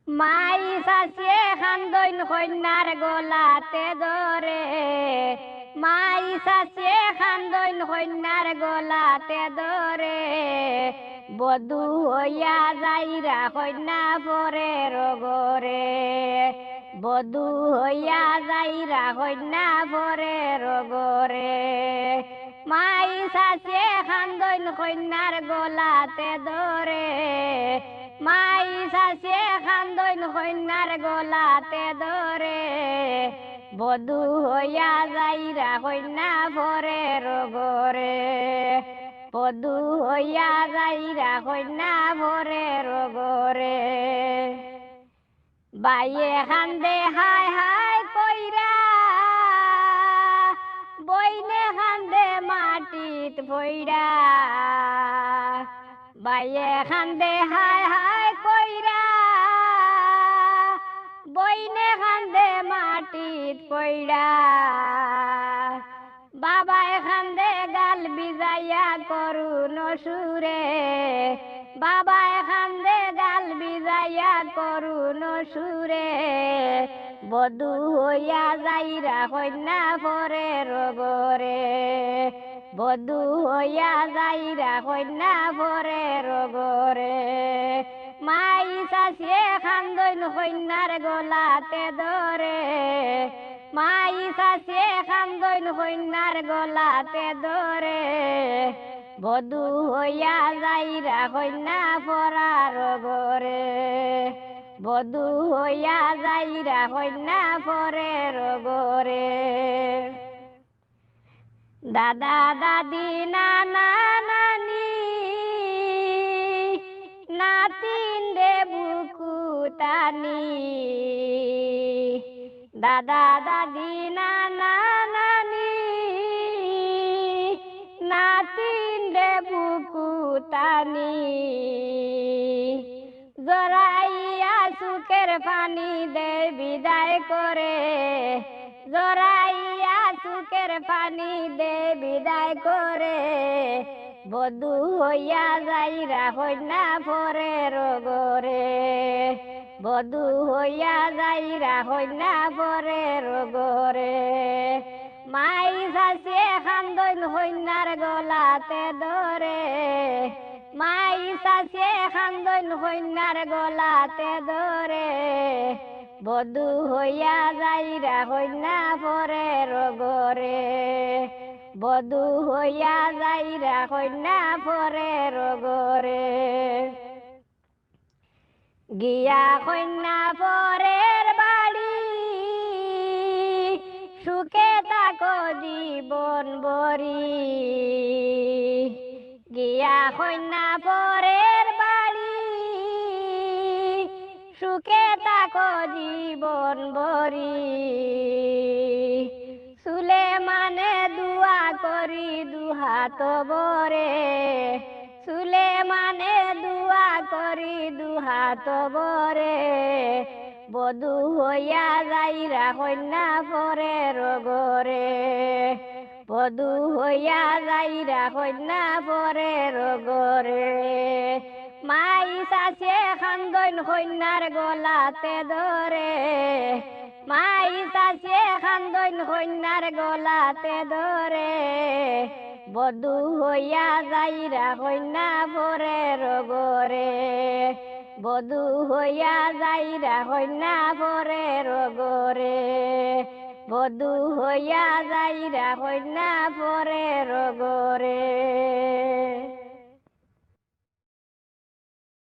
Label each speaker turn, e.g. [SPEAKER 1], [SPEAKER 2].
[SPEAKER 1] মাই চাচিয়ে খান্দইন কন্যার গলাতে ধরে, মাই চাচিয়ে খান্দইন কন্যার গলাতে ধরে, বধূ হইয়া যাইরা কন্যা পরে রগরে, বধূ হইয়া যাইরা কন্যা পরে রগরে। মাই চাচিয়ে খান্দইন কন্যার গলাতে ধরে, মাই চাচিয়ে খান্দইন কন্যার গলাতে ধরে, বধূ হইয়া যাইরা কন্যা পরে রগরে, বধূ হইয়া যাইরা কন্যা পরে রগরে। বাইয়ে খান্দে হায় হায় কইরা, বইনে খান্দে মাটিত পইরা, বাইয়ে খান্দে হায় হায় কইরা, বইনে খান্দে মাটিত পইরা, বাবায় খান্দে গাল বিজাইয়া করুণ সুরে, বাবায় খান্দে গাল বিজাইয়া করুণ সুরে, বধূ হইয়া যাইরা কন্যা পরে রগরে, বধূ হইয়া যাইরা কন্যা পরে রগরে। মাই চাচিয়ে খান্দইন কন্যার গলাতে ধরে, মাই চাচিয়ে খান্দইন কন্যার গলাতে ধরে, বধূ হইয়া যাইরা কন্যা পরা রগরে, বধূ হইয়া যাইরা কন্যা পরে রগরে। দাদা দাদি নানা নানি নাতিন রে বুকু টানি, দাদা দাদি নানা নানি নাতিন রে বুকু টানি, জরাইয়া সুখের পানি দে বিদায় করে, জরাইয়া সুখের পানি দে বিদায় করে, বধূ হইয়া যাইরা কন্যা পরে রগরে, বধূ হইয়া যাইরা কন্যা পরে রগরে। মাই চাচিয়ে খান্দইন কন্যার গলাতে ধরে, মাই চাচিয়ে খান্দইন কন্যার গলাতে ধরে, বধূ হইয়া যাইরা কন্যা পরে রগরে, বধূ হইয়া যাইরা কন্যা পরে রগরে। গিয়া কন্যা পরের বাড়ি, সুখে থাকো জীবন ভরি, গিয়া কন্যা পরের বাড়ি, সুখে থাকো জীবন ভরি, চুলে মানে দুয়া করি দুহাত বরে, চুলে মানে দুয়া করি দুহাত বরে, বধূ হইয়া যাইরা কন্যা পরে রগরে, বধূ হইয়া যাইরা কন্যা পরে রগরে। মাই চাচিয়ে খান্দইন কন্যার গলাতে ধরে, মাই চাচিয়ে খান্দইন কন্যার গলাতে ধরে, বধূ হইয়া যাইরা কন্যা পরে রগরে, বধূ হইয়া যাইরা কন্যা পরে রগরে, বধূ হইয়া যাইরা কন্যা পরে রগরে।